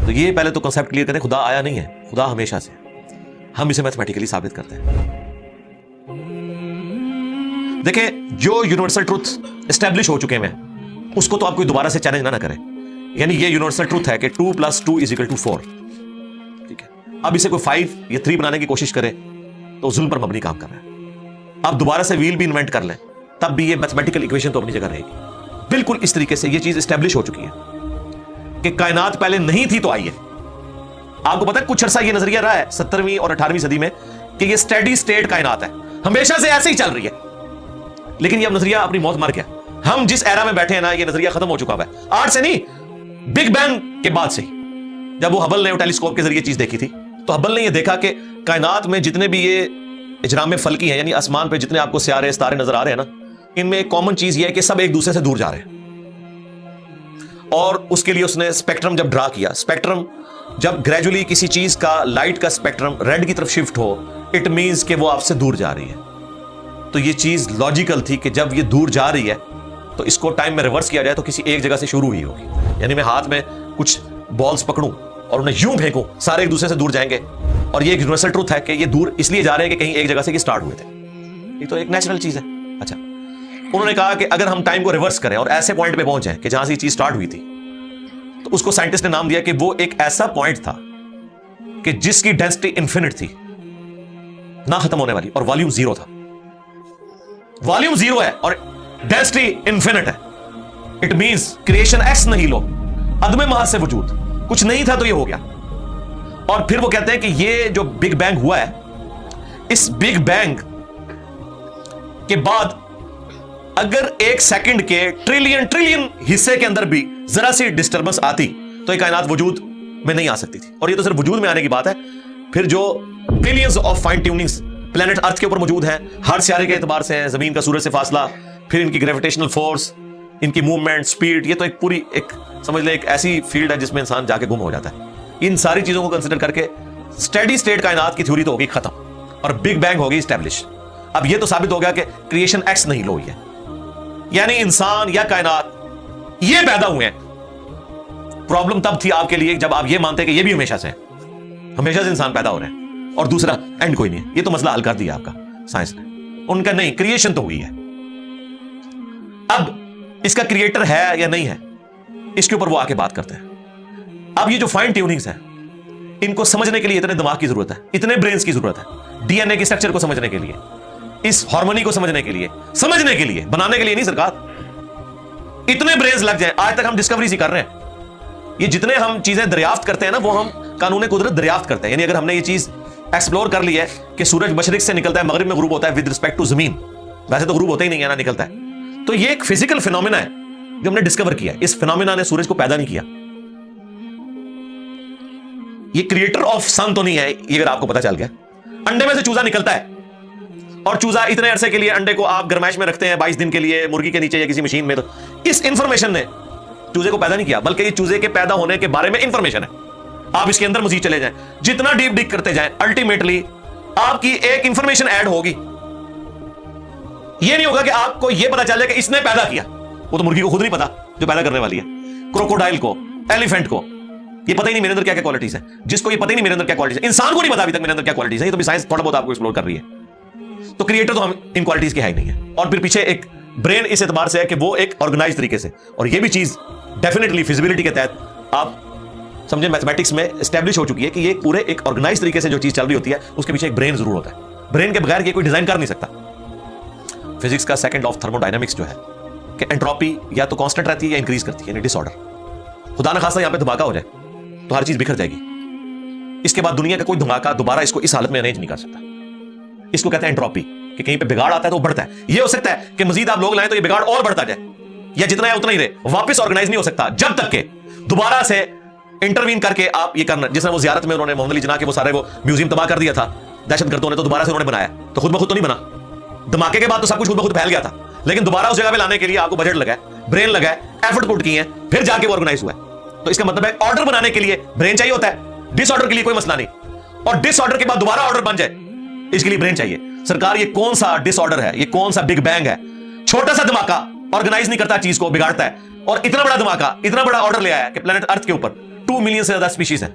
तो ये पहले तो कॉन्सेप्ट क्लियर करें, खुदा आया नहीं है, खुदा हमेशा से। हम इसे मैथमेटिकली साबित करते हैं। देखिए, जो यूनिवर्सल ट्रूथ एस्टेब्लिश हो चुके हैं उसको तो आप कोई दोबारा से चैलेंज ना करें। यानी ये यूनिवर्सल ट्रूथ है कि 2 + 2 = 4। ठीक है, अब इसे कोई 5 या 3 बनाने की कोशिश करे तो जुल्म पर मबनी काम कर रहा है। अब दोबारा से व्हील भी इन्वेंट कर लें तब भी ये मैथमेटिकल इक्वेशन तो अपनी जगह रहेगी। बिल्कुल इस तरीके से ये चीज एस्टेब्लिश हो चुकी है कि कायनात पहले नहीं थी तो आई है। आपको पता है कुछ अरसा ये नजरिया रहा है 17वीं और 18वीं सदी में कि ये स्टेडी स्टेट कायनात है, हमेशा से ऐसे ही चल रही है। लेकिन ये अब नजरिया अपनी मौत मर गया। हम जिस एरा में बैठे हैं ना, ये नजरिया खत्म हो चुका है। आज से नहीं, बिग बैंग के बाद से ही, जब वो हबल ने टेलीस्कोप के जरिए चीज देखी थी, तो हबल ने ये देखा कि कायनात में जितने भी ये इजराम फल्की हैं, यानी आसमान पे जितने आपको सियारे सितारे नजर आ रहे हैं ना, इनमें एक कॉमन चीज ये है कि सब एक दूसरे से दूर जा रहे हैं। और उसके लिए उसने स्पेक्ट्रम जब ड्रा किया, स्पेक्ट्रम जब ग्रेजुअली किसी चीज का, लाइट का स्पेक्ट्रम रेड की तरफ शिफ्ट हो, इट मींस कि वो आपसे दूर जा रही है। तो ये चीज लॉजिकल थी कि जब ये दूर जा रही है तो इसको टाइम में रिवर्स किया जाए तो किसी एक जगह से शुरू हुई होगी। यानी मैं हाथ में कुछ बॉल्स पकड़ूं और उन्हें यूं फेंकूं, सारे एक दूसरे से दूर जाएंगे। और ये एक यूनिवर्सल ट्रूथ है कि ये दूर इसलिए जा रहे हैं कि कहीं एक जगह से स्टार्ट हुए थे। ये तो एक नेचुरल चीज है। अच्छा, उन्होंने कहा कि अगर हम टाइम को रिवर्स करें और ऐसे पॉइंट पे पहुंचे कि जहां से ये चीज स्टार्ट हुई थी, तो उसको साइंटिस्ट ने नाम दिया कि वो एक ऐसा पॉइंट था कि जिसकी डेंसिटी इन्फिनिट थी, ना खत्म होने वाली, और वॉल्यूम 0 था। वॉल्यूम 0 है और डेंसिटी इन्फिनिट है। इट मींस क्रिएशन एक्स नहीं लो, अदमे महज से वजूद, कुछ नहीं था तो ये हो गया। और फिर वो कहते हैं कि ये जो बिग बैंग हुआ है, इस बिग बैंग के बाद अगर 1 सेकंड के ट्रिलियन हिस्से के अंदर भी जरा सी डिस्टर्बेंस आती तो ये कायनात वजूद में नहीं आ सकती थी। और ये तो सिर्फ वजूद में आने की बात है, फिर जो billions of fine tunings planet Earth के ऊपर मौजूद हैं, हर सियारे के एतबार से हैं, जमीन का सूरज से फासला, फिर इनकी ग्रेविटेशनल फोर्स, इनकी मूवमेंट, स्पीड, ये तो एक पूरी एक समझ ले एक ऐसी फील्ड है जिसमें इंसान जाके गुम हो जाता है। इन सारी चीजों को कंसिडर करके स्टेडी स्टेट कायनात की थ्योरी तो होगी खत्म और बिग बैंग होगी स्टैब्लिश। अब ये तो साबित हो गया कि क्रिएशन एक्स नहीं लो हुई है, यानी इंसान या कायनात ये पैदा हुए हैं। प्रॉब्लम तब थी आपके लिए जब आप ये मानते हैं कि ये भी हमेशा से इंसान पैदा हो रहे हैं और दूसरा एंड कोई नहीं है। ये तो मसला हल कर दिया आपका साइंस ने। उनका नहीं, क्रिएशन तो हुई है। अब इसका क्रिएटर है या नहीं है, इसके ऊपर वो आके बात करते हैं। अब ये जो फाइन ट्यूनिंग्स हैं, इनको समझने के लिए इतने दिमाग की जरूरत है, इतने ब्रेन्स की जरूरत है। डीएनए के स्ट्रक्चर को समझने के लिए, इस हार्मोनी को समझने के लिए, बनाने के लिए नहीं सरकार। इतने ब्रेन्स लग जाए। आज तक हम डिस्कवरीज ही कर रहे हैं। ये जितने हम चीजें दरियाफ्त करते हैं ना, वो हम कानून कुदरत दरियाफ्त करते हैं। यानी अगर हमने ये चीज एक्सप्लोर कर ली है कि सूरज मशरिक से निकलता है, मगरिब में गुरूब होता है विद रिस्पेक्ट टू जमीन, वैसे तो गुरूब होता ही नहीं है ना, निकलता है। तो ये एक फिजिकल फिनोमिना है जो हमने डिस्कवर किया। इस फिनोमिना ने सूरज को पैदा नहीं किया। ये क्रिएटर ऑफ सन तो नहीं है, ये अगर आपको पता चल गया। अंडे में से चूजा निकलता है और चूजा इतने अरसे के लिए, अंडे को आप गरमाइश में रखते हैं 22 दिन के लिए मुर्गी के नीचे या किसी मशीन में, तो इस इंफॉर्मेशन ने चूजे को पैदा नहीं किया, बल्कि ये चूजे के पैदा होने के बारे में इंफॉर्मेशन है। आप इसके अंदर मजीद चले जाएं, जितना डीप डिग करते जाएं, अल्टीमेटली आपकी एक इंफॉर्मेशन ऐड होगी। ये नहीं होगा कि आपको यह पता चल जाए कि इसने पैदा किया, वो तो मुर्गी को खुद नहीं पता जो पैदा करने वाली है, क्रोकोडाइल को, एलिफेंट को ये पता ही नहीं मेरे अंदर क्या क्या क्वालिटीज है, जिसको ये पता ही नहीं मेरे अंदर क्या क्वालिटीज है, इंसान को नहीं पता अभी तक मेरे अंदर क्या क्वालिटीज है। ये तो भी साइंस थोड़ा बहुत आपको एक्सप्लोर कर रही है। तो क्रिएटर तो हम इन क्वालिटीज के है ही नहीं है। और फिर पीछे एक ब्रेन इस एतबार से है कि वो एक ऑर्गेनाइज तरीके से, और ये भी चीज डेफिनेटली फिजिबिलिटी के तहत आप समझे मैथमेटिक्स में एस्टैब्लिश हो चुकी है कि ये पूरे एक ऑर्गेनाइज तरीके से जो चीज चल रही होती है उसके पीछे एक ब्रेन जरूर होता है। ब्रेन के बगैर ये कोई डिजाइन कर नहीं सकता। फिजिक्स का सेकंड लॉ ऑफ थर्मोडायनामिक्स जो है कि एंट्रोपी या तो कांस्टेंट रहती है या इंक्रीज करती है, यानी डिसऑर्डर। खुदा ना खास्ता यहां पे धमाका हो जाए तो हर चीज बिखर जाएगी। इसके बाद दुनिया का कोई धमाका दोबारा इसको इस हालत में अरेंज नहीं कर सकता। इसको कहते हैं एंट्रोपी, कि कहीं पे बिगाड़ आता है तो वो बढ़ता है। ये हो सकता है कि मजीद आप लोग लाएं तो ये बिगाड़ और बढ़ता जाए, या जितना है उतना ही रहे, वापस ऑर्गेनाइज नहीं हो सकता जब तक के दोबारा से इंटरवीन करके आप ये करना। जिसने वो जियारत में उन्होंने मोहम्मद अली जिन्ना के वो सारे वो म्यूजियम तबाह कर दिया था दहशतगर्दों ने, तो दोबारा से उन्होंने बनाया, तो खुद ब खुद तो नहीं बना। धमाके के बाद तो सब कुछ खुद ब खुद फैल गया था, लेकिन दोबारा उस जगह पे लाने के लिए आपको बजट लगा है, ब्रेन लगा है, एफर्ट पुट किए हैं, फिर जाके वो ऑर्गेनाइज हुआ है। तो इसका मतलब है ऑर्डर बनाने के लिए ब्रेन चाहिए होता है, डिसऑर्डर के लिए कोई मसला नहीं, और डिसऑर्डर के बाद दोबारा ऑर्डर बन जाए इसके लिए ब्रेन चाहिए। सरकार ये कौन सा डिसऑर्डर है, ये कौन सा बिग बैंग है? छोटा सा धमाका ऑर्गेनाइज नहीं करता, चीज को बिगाड़ता है, और इतना बड़ा धमाका, इतना बड़ा ऑर्डर ले आया कि प्लेनेट अर्थ के ऊपर 2 मिलियन से ज्यादा स्पीशीज है,